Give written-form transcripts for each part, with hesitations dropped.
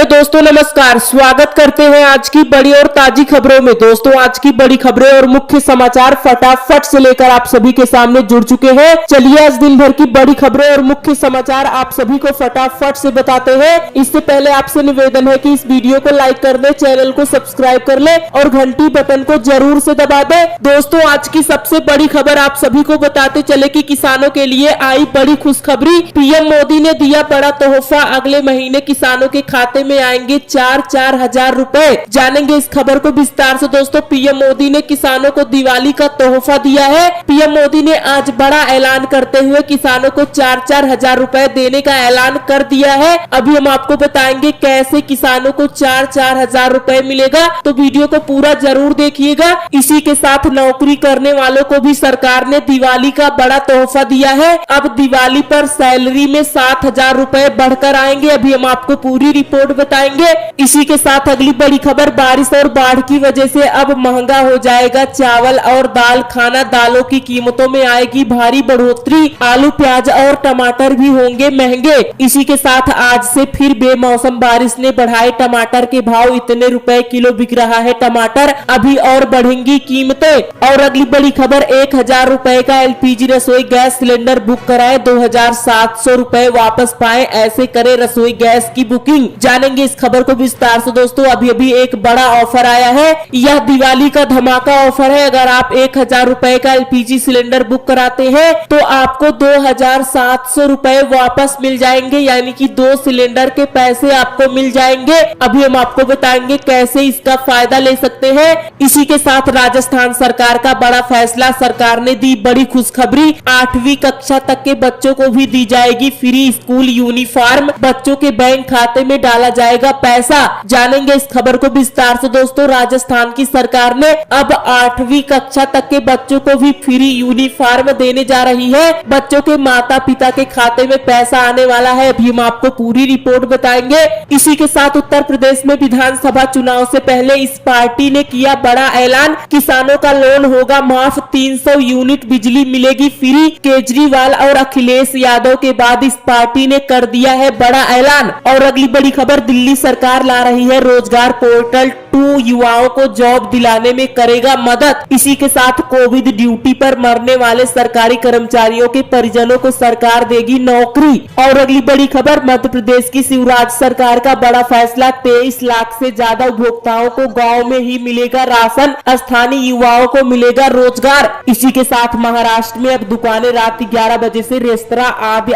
Hello दोस्तों, नमस्कार। स्वागत करते हैं आज की बड़ी और ताजी खबरों में। दोस्तों, आज की बड़ी खबरें और मुख्य समाचार फटाफट से लेकर आप सभी के सामने जुड़ चुके हैं। चलिए आज दिन भर की बड़ी खबरें और मुख्य समाचार आप सभी को फटाफट से बताते हैं। इससे पहले आपसे निवेदन है कि इस वीडियो को लाइक कर दे, चैनल को सब्सक्राइब कर ले और घंटी बटन को जरूर से दबा दे। दोस्तों, आज की सबसे बड़ी खबर आप सभी को बताते चले कि किसानों के लिए आई बड़ी खुशखबरी। पीएम मोदी ने दिया बड़ा तोहफा। अगले महीने किसानों के खाते में आएंगे 4-4 हजार रुपए। जानेंगे इस खबर को विस्तार से। दोस्तों, पीएम मोदी ने किसानों को दिवाली का तोहफा दिया है। पीएम मोदी ने आज बड़ा ऐलान करते हुए किसानों को 4-4 हजार रुपए देने का ऐलान कर दिया है। अभी हम आपको बताएंगे कैसे किसानों को 4-4 हजार रुपए मिलेगा, तो वीडियो को पूरा जरूर देखिएगा। इसी के साथ नौकरी करने वालों को भी सरकार ने दिवाली का बड़ा तोहफा दिया है। अब दिवाली पर सैलरी में 7,000 रुपए बढ़कर आएंगे। अभी हम आपको पूरी रिपोर्ट बताएंगे। इसी के साथ अगली बड़ी खबर, बारिश और बाढ़ की वजह से अब महंगा हो जाएगा चावल और दाल। खाना दालों की कीमतों में आएगी भारी बढ़ोतरी। आलू, प्याज और टमाटर भी होंगे महंगे। इसी के साथ आज से फिर बेमौसम बारिश ने बढ़ाए टमाटर के भाव। इतने रुपए किलो बिक रहा है टमाटर। अभी और बढ़ेंगी कीमतें। और अगली बड़ी खबर, 1,000 रुपए का एलपीजी रसोई गैस सिलेंडर बुक कराए, 2,700 रुपए वापस पाए। ऐसे करे रसोई गैस की बुकिंग। जानेंगे इस खबर को विस्तार से। दोस्तों, अभी एक बड़ा ऑफर आया है। यह दिवाली का धमाका ऑफर है। अगर आप 1,000 रुपए का एलपीजी सिलेंडर बुक कराते हैं तो आपको 2,700 रुपए वापस मिल जाएंगे, यानी कि 2 सिलेंडर के पैसे आपको मिल जाएंगे। अभी हम आपको बताएंगे कैसे इसका फायदा ले सकते हैं। इसी के साथ राजस्थान सरकार का बड़ा फैसला। सरकार ने दी बड़ी खुशखबरी। 8वीं कक्षा तक के बच्चों को भी दी जाएगी फ्री स्कूल यूनिफॉर्म। बच्चों के बैंक खाते में डाला जाएगा पैसा। जानेंगे इस खबर को विस्तार से। दोस्तों, राजस्थान की सरकार ने अब 8वीं कक्षा तक के बच्चों को भी फ्री यूनिफॉर्म देने जा रही है। बच्चों के माता पिता के खाते में पैसा आने वाला है। अभी हम आपको पूरी रिपोर्ट बताएंगे। इसी के साथ उत्तर प्रदेश में विधानसभा चुनाव से पहले इस पार्टी ने किया बड़ा ऐलान। किसानों का लोन होगा माफ, 300 यूनिट बिजली मिलेगी फ्री। केजरीवाल और अखिलेश यादव के बाद इस पार्टी ने कर दिया है बड़ा ऐलान। और अगली बड़ी खबर, दिल्ली सरकार ला रही है रोजगार पोर्टल 2, युवाओं को जॉब दिलाने में करेगा मदद। इसी के साथ कोविड ड्यूटी पर मरने वाले सरकारी कर्मचारियों के परिजनों को सरकार देगी नौकरी। और अगली बड़ी खबर, मध्य प्रदेश की शिवराज सरकार का बड़ा फैसला। 23 लाख से ज्यादा उपभोक्ताओं को गाँव में ही मिलेगा राशन। स्थानीय युवाओं को मिलेगा रोजगार। इसी के साथ महाराष्ट्र में अब दुकानें रात 11 बजे से रेस्तरां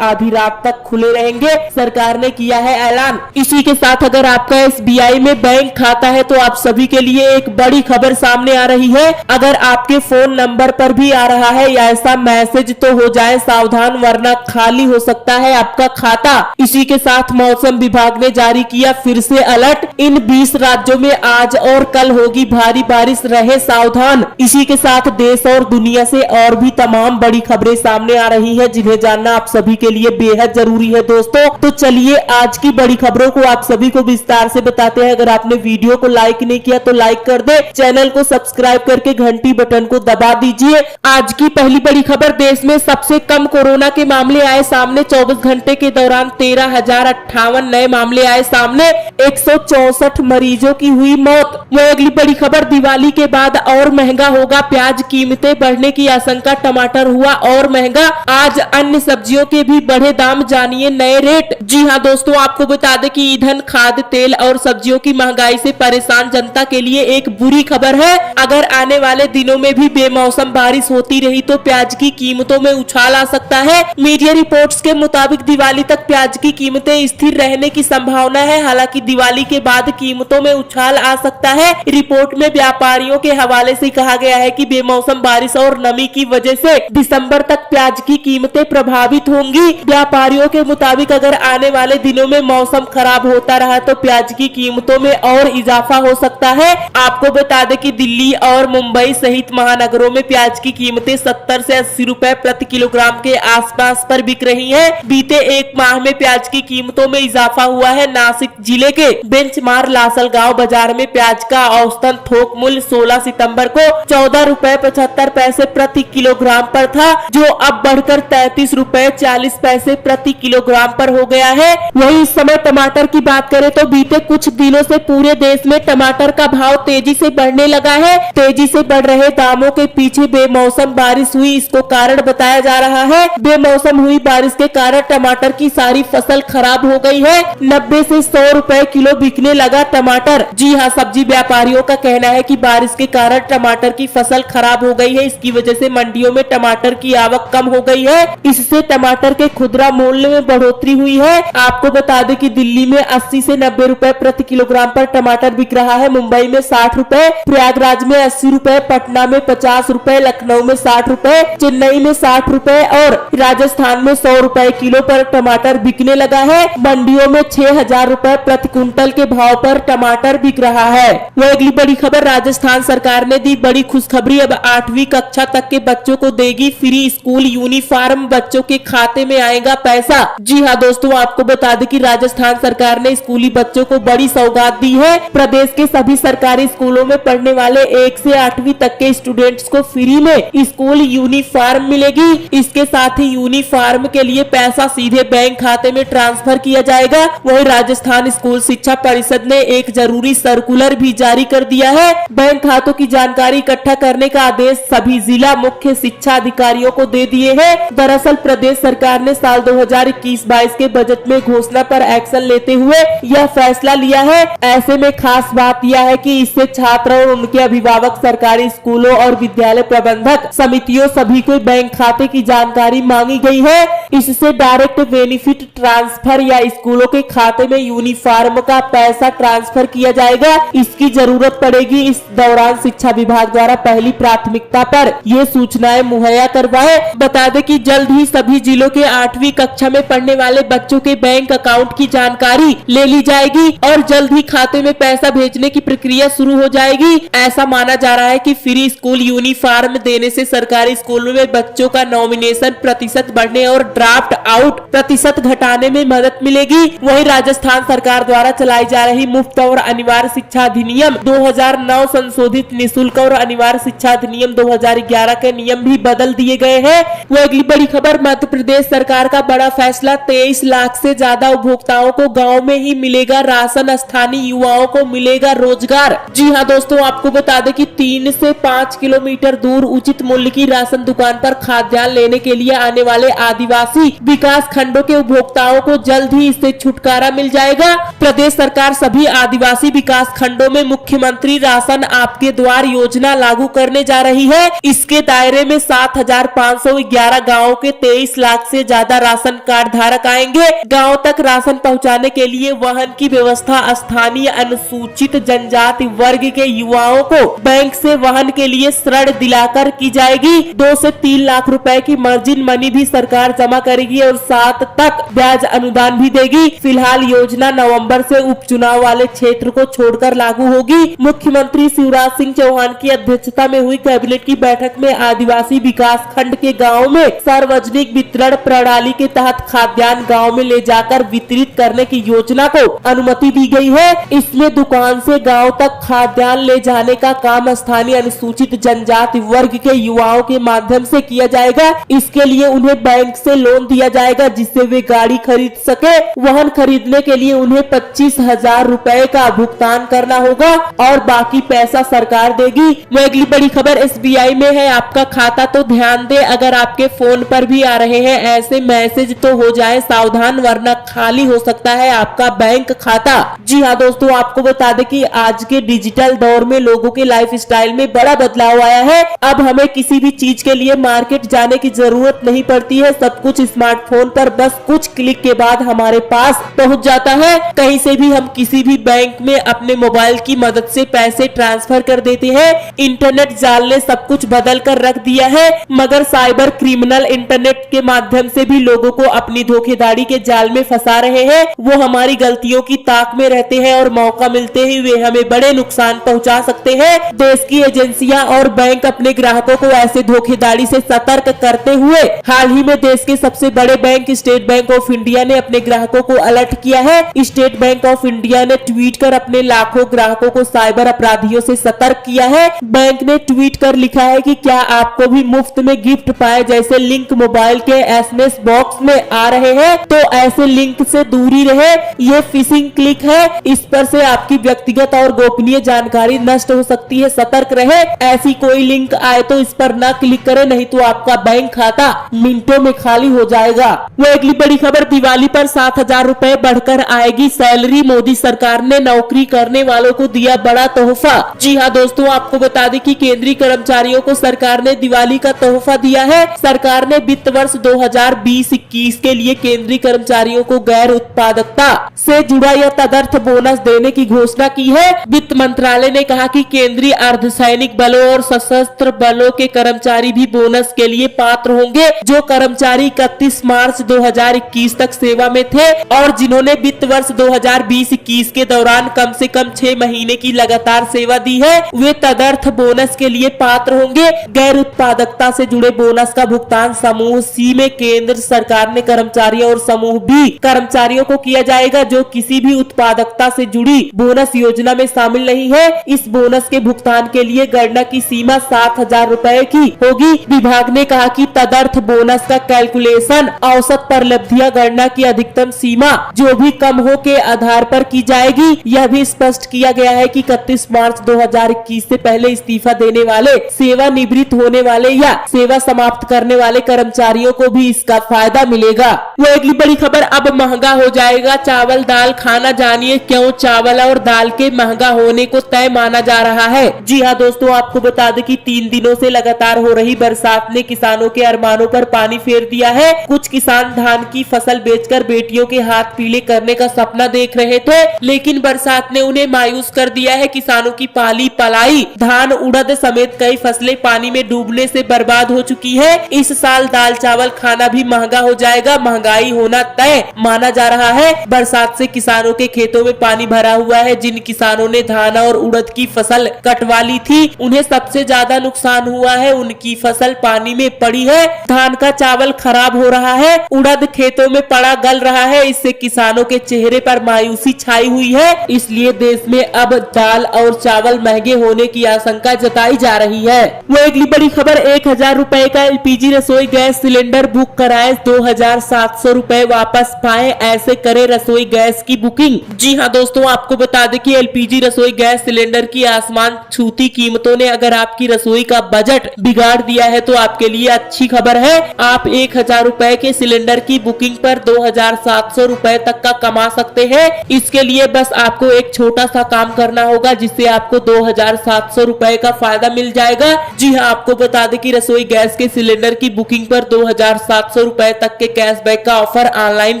आधी रात तक खुले रहेंगे। सरकार ने किया है ऐलान। इसी के साथ अगर आपका SBI में बैंक खाता है तो आप सभी के लिए एक बड़ी खबर सामने आ रही है। अगर आपके फोन नंबर पर भी आ रहा है या ऐसा मैसेज तो हो जाए सावधान, वरना खाली हो सकता है आपका खाता। इसी के साथ मौसम विभाग ने जारी किया फिर से अलर्ट। इन 20 राज्यों में आज और कल होगी भारी बारिश, रहे सावधान। इसी के साथ देश और दुनिया से और भी तमाम बड़ी खबरें सामने आ रही है, जिन्हें जानना आप सभी के लिए बेहद जरूरी है। दोस्तों, तो चलिए आज की बड़ी खबरों को आप सभी को विस्तार से बताते हैं। अगर आपने वीडियो को लाइक नहीं किया तो लाइक कर दे, चैनल को सब्सक्राइब करके घंटी बटन को दबा दीजिए। आज की पहली बड़ी खबर, देश में सबसे कम कोरोना के मामले आए सामने। 24 घंटे के दौरान 13,058 नए मामले आए सामने। 164 मरीजों की हुई मौत। वह अगली बड़ी खबर, दिवाली के बाद और महंगा होगा प्याज, कीमतें बढ़ने की आशंका। टमाटर हुआ और महंगा। आज अन्य सब्जियों के भी बढ़े दाम, जानिए नए रेट। जी हाँ दोस्तों, आपको बता दें कि ईंधन, खाद्य तेल और सब्जियों की महंगाई से परेशान जनता के लिए एक बुरी खबर है। अगर आने वाले दिनों में भी बेमौसम बारिश होती रही तो प्याज की कीमतों में उछाल आ सकता है। मीडिया रिपोर्ट्स के मुताबिक दिवाली तक प्याज की कीमतें स्थिर रहने की संभावना है। हालांकि दिवाली के बाद कीमतों में उछाल आ सकता है। रिपोर्ट में व्यापारियों के हवाले से कहा गया है कि बेमौसम बारिश और नमी की वजह से दिसंबर तक प्याज की कीमतें प्रभावित होंगी। व्यापारियों के मुताबिक अगर आने वाले दिनों में मौसम खराब होता रहा तो प्याज की कीमतों में और इजाफा हो सकता है। आपको बता दें कि दिल्ली और मुंबई सहित महानगरों में प्याज की कीमतें 70 से 80 रुपए प्रति किलोग्राम के आसपास पर बिक रही हैं। बीते एक माह में प्याज की कीमतों में इजाफा हुआ है। नासिक जिले जिले के बेंचमार लासलगांव बाजार में प्याज का औसतन थोक मूल्य 16 सितंबर को 14 रुपए 75 पैसे प्रति किलोग्राम पर था, जो अब बढ़कर 33 रुपए 40 पैसे प्रति किलोग्राम पर हो गया है। वहीं इस समय टमाटर की बात करें तो बीते कुछ दिनों से पूरे देश में टमाटर का भाव तेजी से बढ़ने लगा है। तेजी से बढ़ रहे दामों के पीछे बेमौसम बारिश हुई, इसको कारण बताया जा रहा है। बेमौसम हुई बारिश के कारण टमाटर की सारी फसल खराब हो गई है। 90 से 100 रुपए किलो बिकने लगा टमाटर। जी हाँ, सब्जी व्यापारियों का कहना है कि बारिश के कारण टमाटर की फसल खराब हो गई है। इसकी वजह से मंडियों में टमाटर की आवक कम हो गई है। इससे टमाटर के खुदरा मूल्य में बढ़ोतरी हुई है। आपको बता दें कि दिल्ली में 80 से 90 रुपए प्रति किलोग्राम पर टमाटर बिक रहा है, मुंबई में 60 रुपए, प्रयागराज में 80 रुपए, पटना में 50 रुपए, लखनऊ में 60 रुपए, चेन्नई में 60 रुपए और राजस्थान में 100 रुपए किलो पर टमाटर बिकने लगा है। मंडियों में 6000 रुपए प्रति कुंटल के भाव पर टमाटर बिक रहा है। वह अगली बड़ी खबर, राजस्थान सरकार ने दी बड़ी खुशखबरी, अब 8वीं कक्षा तक के बच्चों को देगी फ्री स्कूल यूनिफॉर्म, बच्चों के खाते में आएगा पैसा। जी हाँ दोस्तों, आपको बता दें कि राजस्थान सरकार ने स्कूली बच्चों को बड़ी सौगात दी है। प्रदेश के सभी सरकारी स्कूलों में पढ़ने वाले 1 से 8वीं तक के स्टूडेंट्स को फ्री में स्कूल यूनिफॉर्म मिलेगी। इसके साथ ही यूनिफॉर्म के लिए पैसा सीधे बैंक खाते में ट्रांसफर किया जाएगा। वहीं राजस्थान स्कूल शिक्षा परिषद ने एक जरूरी सर्कुलर भी जारी कर दिया है। बैंक खातों की जानकारी इकट्ठा करने का आदेश सभी जिला मुख्य शिक्षा अधिकारियों को दे दिए हैं। दरअसल प्रदेश सरकार ने साल 2021-22 के बजट में घोषणा पर एक्शन लेते हुए यह फैसला लिया है। ऐसे में खास बात यह है कि इससे छात्र और उनके अभिभावक, सरकारी स्कूलों और विद्यालय प्रबंधक समितियों सभी को बैंक खाते की जानकारी मांगी गई है। इससे डायरेक्ट बेनिफिट ट्रांसफर या स्कूलों के खाते में यूनिफॉर्म का पैसा ट्रांसफर किया जाएगा। इसकी जरूरत पड़ेगी। इस दौरान शिक्षा विभाग द्वारा पहली प्राथमिकता पर ये सूचनाएं मुहैया करवाए। बता दें कि जल्द ही सभी जिलों के 8वीं कक्षा में पढ़ने वाले बच्चों के बैंक अकाउंट की जानकारी ले ली जाएगी और जल्द ही खाते में पैसा भेजने की प्रक्रिया शुरू हो जाएगी। ऐसा माना जा रहा है कि फ्री स्कूल यूनिफॉर्म देने से सरकारी स्कूलों में बच्चों का नॉमिनेशन प्रतिशत बढ़ने और ड्राफ्ट आउट प्रतिशत घटाने में मदद मिलेगी। वहीं राजस्थान सरकार द्वारा चलाई जा रही मुफ्त और अनिवार्य शिक्षा अधिनियम 2009 संशोधित निःशुल्क और अनिवार्य शिक्षा अधिनियम 2011 के नियम भी बदल दिए गए हैं। वो अगली बड़ी खबर, मध्य प्रदेश सरकार का बड़ा फैसला, 23 लाख से ज्यादा उपभोक्ताओं को गांव में ही मिलेगा राशन, स्थानीय युवाओं को मिलेगा रोजगार। जी हाँ दोस्तों, आपको बता दें कि 3 से 5 किलोमीटर दूर उचित मूल्य की राशन दुकान पर खाद्यान्न लेने के लिए आने वाले आदिवासी विकास खंडों के उपभोक्ताओं को जल्द ही इससे छुटकारा मिल जाएगा। प्रदेश सरकार सभी आदिवासी विकास खंडों में मुख्यमंत्री राशन आपके द्वार योजना लागू करने जा रही है। इसके दायरे में 7511 गाँव के 23 लाख से ज्यादा राशन कार्ड धारक आएंगे। गाँव तक राशन पहुँचाने के लिए वाहन की व्यवस्था स्थानीय अनुसूचित जनजाति वर्ग के युवाओं को बैंक से वाहन के लिए ऋण दिलाकर की जाएगी। 2 से 3 लाख रुपए की मार्जिन मनी भी सरकार जमा करेगी और 7 तक ब्याज अनुदान भी देगी। फिलहाल योजना नवंबर से उपचुनाव वाले क्षेत्र को छोड़कर लागू होगी। मुख्यमंत्री शिवराज सिंह चौहान की अध्यक्षता में हुई कैबिनेट की बैठक में आदिवासी विकास खंड के गाँव में सार्वजनिक वितरण प्रणाली के तहत खाद्यान्न गाँव में ले जाकर वितरित करने की योजना को अनुमति दी गई है। इसमें दुकान से गाँव तक खाद्यान्न ले जाने का काम स्थानीय अनुसूचित जनजाति वर्ग के युवाओं के माध्यम से किया जाएगा। इसके लिए उन्हें बैंक से लोन दिया जाएगा जिससे वे गाड़ी खरीद सके। वाहन खरीदने के लिए उन्हें 25,000 रुपए का भुगतान करना होगा और बाकी पैसा सरकार देगी। वह अगली बड़ी खबर, SBI में है आपका खाता तो ध्यान दे, अगर आपके फोन पर भी आ रहे हैं ऐसे मैसेज तो हो जाए सावधान, वरना खाली हो सकता है आपका बैंक खाता। जी हाँ दोस्तों, आपको बता दें कि आज के डिजिटल दौर में लोगों के लाइफ स्टाइल में बड़ा बदलाव आया है। अब हमें किसी भी चीज के लिए मार्केट जाने की जरूरत नहीं पड़ती है। सब कुछ स्मार्टफोन पर बस कुछ क्लिक के बाद हमारे पास पहुंच जाता है। कहीं से भी हम किसी भी बैंक में अपने मोबाइल की मदद से पैसे ट्रांसफर कर देते हैं। इंटरनेट जाल ने सब कुछ बदल कर रख दिया है, मगर साइबर क्रिमिनल इंटरनेट के माध्यम से भी लोगों को अपनी धोखेधड़ी के जाल में फंसा रहे हैं। वो हमारी गलतियों की ताक में रहते हैं और मौका मिलते ही वे हमें बड़े नुकसान पहुंचा सकते हैं। देश की एजेंसियां और बैंक अपने ग्राहकों को ऐसे धोखेधड़ी से सतर्क करते हुए हाल ही में देश के सबसे बड़े bank state bank of India ने अपने ग्राहकों को अलर्ट किया है। स्टेट बैंक ऑफ इंडिया ने ट्वीट कर अपने लाखों ग्राहकों को साइबर अपराधियों से सतर्क किया है। बैंक ने ट्वीट कर लिखा है कि क्या आपको भी मुफ्त में गिफ्ट पाए जैसे लिंक मोबाइल के एसएमएस बॉक्स में आ रहे हैं तो ऐसे लिंक से दूरी रहे। ये फिशिंग क्लिक है, इस पर से आपकी व्यक्तिगत और गोपनीय जानकारी नष्ट हो सकती है, सतर्क रहे। ऐसी कोई लिंक आए तो इस पर न क्लिक करें, नहीं तो आपका बैंक खाता मिनटों में खाली हो जाएगा। वो अगली बड़ी खबर, दिवाली पर 7,000 रुपए बढ़कर आएगी सैलरी, मोदी सरकार ने नौकरी करने वालों को दिया बड़ा तोहफा। जी हाँ दोस्तों, आपको बता दें कि केंद्रीय कर्मचारियों को सरकार ने दिवाली का तोहफा दिया है। सरकार ने वित्त वर्ष 2020-21 के लिए केंद्रीय कर्मचारियों को गैर उत्पादकता से जुड़ा या तदर्थ बोनस देने की घोषणा की है। वित्त मंत्रालय ने कहा कि केंद्रीय अर्धसैनिक बलों और सशस्त्र बलों के कर्मचारी भी बोनस के लिए पात्र होंगे, जो कर्मचारी 31 मार्च 2021 तक सेवा में थे और जिन्होंने वित्त वर्ष 2020-21 के दौरान कम से कम 6 महीने की लगातार सेवा दी है, वे तदर्थ बोनस के लिए पात्र होंगे। गैर उत्पादकता से जुड़े बोनस का भुगतान समूह सी में केंद्र सरकार ने कर्मचारियों और समूह बी कर्मचारियों को किया जाएगा जो किसी भी उत्पादकता से जुड़ी बोनस योजना में शामिल नहीं है। इस बोनस के भुगतान के लिए गणना की सीमा 7,000 रुपए की होगी। विभाग ने कहा कि तदर्थ बोनस का कैलकुलेशन औसत परिलब्धियां गणना की अधिकतम सीमा जो भी कम हो के आधार पर की जाएगी। यह भी स्पष्ट किया गया है कि 31 मार्च 2021 से पहले इस्तीफा देने वाले, सेवानिवृत्त होने वाले या सेवा समाप्त करने वाले कर्मचारियों को भी इसका फायदा मिलेगा। वो अगली बड़ी खबर, अब महंगा हो जाएगा चावल दाल खाना, जानिए क्यों चावल और दाल के महंगा होने को तय माना जा रहा है। जी हाँ दोस्तों, आपको बता दें कि 3 दिनों से लगातार हो रही बरसात ने किसानों के अरमानों पर पानी फेर दिया है। कुछ किसान धान की फसल बेचकर बेटियों के हाथ पीले करने का सपना देख रहे थे, लेकिन बरसात ने उन्हें मायूस कर दिया है। किसानों की पाली पलाई धान उड़द समेत कई फसलें पानी में डूबने से बर्बाद हो चुकी है। इस साल दाल चावल खाना भी महंगा हो जाएगा, महंगाई होना तय माना जा रहा है। बरसात से किसानों के खेतों में पानी भरा हुआ है। जिन किसानों ने धान और उड़द की फसल कटवा ली थी उन्हें सबसे ज्यादा नुकसान हुआ है, उनकी फसल पानी में पड़ी है। धान का चावल खराब हो रहा है, उड़द खेतों में पड़ा गल रहा है। इससे किसानों के चेहरे पर मायूसी छाई हुई है। इसलिए देश में अब दाल और चावल महंगे होने की आशंका जताई जा रही है। वो अगली बड़ी खबर, 1,000 रुपए का एलपीजी रसोई गैस सिलेंडर बुक कराएं, 2,700 रुपए वापस पाएं, ऐसे करे रसोई गैस की बुकिंग। जी हाँ दोस्तों, आपको बता दें कि एलपीजी रसोई गैस सिलेंडर की आसमान छूती कीमतों ने अगर आपकी रसोई का बजट बिगाड़ दिया है तो आपके लिए अच्छी खबर है। आप 1,000 रुपए के सिलेंडर की बुकिंग पर 2,700 रुपए तक का कमा सकते हैं। इसके लिए बस आपको एक छोटा सा काम करना होगा जिससे आपको 2,700 रुपए का फायदा मिल जाएगा। जी हाँ, आपको बता दें कि रसोई गैस के सिलेंडर की बुकिंग पर 2,700 रुपए तक के कैशबैक का offer online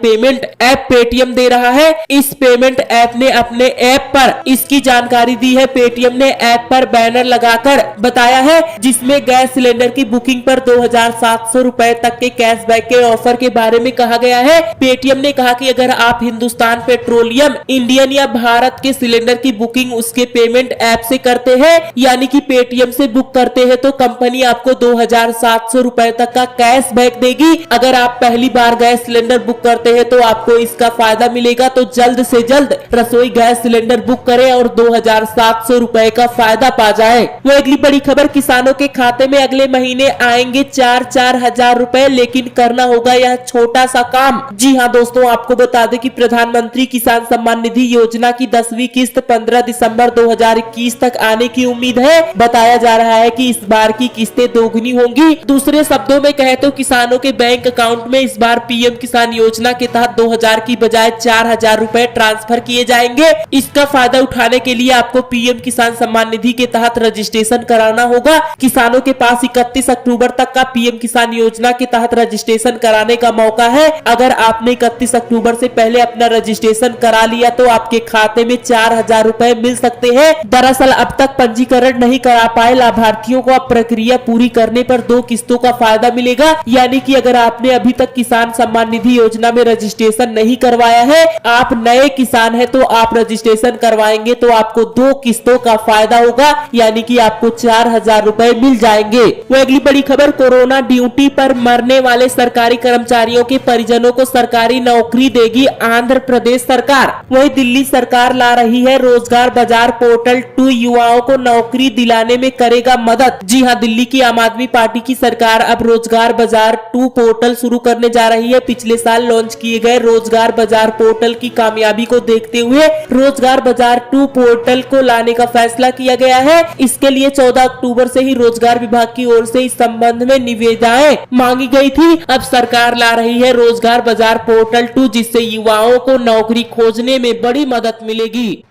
payment app Paytm दे रहा है। इस पेमेंट ऐप ने अपने ऐप पर इसकी जानकारी दी है। पेटीएम ने ऐप पर बैनर लगाकर बताया है जिसमें गैस सिलेंडर की बुकिंग पर 2,700 रुपए तक के कैशबैक के ऑफर के बारे में कहा गया है। पेटीएम ने कहा कि अगर आप हिंदुस्तान पेट्रोलियम, इंडियन या भारत के सिलेंडर की बुकिंग उसके पेमेंट ऐप से करते हैं, यानी कि पेटीएम से बुक करते हैं, तो कंपनी आपको 2,700 रुपए तक का कैशबैक देगी। अगर आप पहली बार गैस सिलेंडर बुक करते हैं तो आपको इसका फायदा मिलेगा। तो जल्द से जल्द रसोई गैस सिलेंडर बुक करें और 2,700 रुपए का फायदा पा जाए। वो अगली बड़ी खबर, किसानों के खाते में अगले महीने आएंगे 4-4 हजार रुपए, लेकिन करना होगा यह छोटा सा काम। जी हाँ दोस्तों, आपको बता दें कि प्रधानमंत्री किसान सम्मान निधि योजना की 10वीं किस्त 15 दिसंबर 2021 तक आने की उम्मीद है। बताया जा रहा है कि इस बार की किस्तें दोगुनी होंगी। दूसरे शब्दों में कहे तो किसानों के बैंक अकाउंट में इस बार पीएम किसान योजना के तहत 2,000 की बजाय 4,000 रुपए ट्रांसफर किए जाएंगे। इसका फायदा उठाने के लिए आपको पीएम किसान सम्मान निधि के तहत रजिस्ट्रेशन कराना होगा। किसानों के पास 31 अक्टूबर तक का पीएम किसान योजना के तहत रजिस्ट्रेशन कराने का मौका है। अगर आपने 31 अक्टूबर से पहले अपना रजिस्ट्रेशन करा लिया तो आपके खाते में 4,000 रुपए मिल सकते हैं। दरअसल अब तक पंजीकरण नहीं करा पाए लाभार्थियों को अब प्रक्रिया पूरी करने पर 2 किस्तों का फायदा मिलेगा। यानी कि अगर आपने अभी तक किसान सम्मान निधि योजना में रजिस्ट्रेशन नहीं करवाया है, आप नए किसान हैं, तो आप रजिस्ट्रेशन करवाएंगे तो आपको 2 किस्तों का फायदा होगा, यानी कि आपको 4,000 रुपए मिल जाएंगे। वो अगली बड़ी खबर, कोरोना ड्यूटी पर मरने वाले सरकारी कर्मचारियों के परिजनों को सरकारी नौकरी देगी आंध्र प्रदेश सरकार। वहीं दिल्ली सरकार ला रही है रोजगार बाजार पोर्टल 2, युवाओं को नौकरी दिलाने में करेगा मदद। जी हां, दिल्ली की आम आदमी पार्टी की सरकार अब रोजगार बाजार 2 पोर्टल शुरू करने जा रही है। पिछले साल लॉन्च किए गए रोजगार बाजार पोर्टल की कामयाबी को देखते हुए रोजगार बाजार 2 पोर्टल को लाने का फैसला किया गया है। इसके लिए 14 अक्टूबर से ही रोजगार विभाग की ओर से इस संबंध में निविदाएं मांगी गई थी। अब सरकार ला रही है रोजगार बाजार पोर्टल 2, जिससे युवाओं को नौकरी खोजने में बड़ी मदद मिलेगी।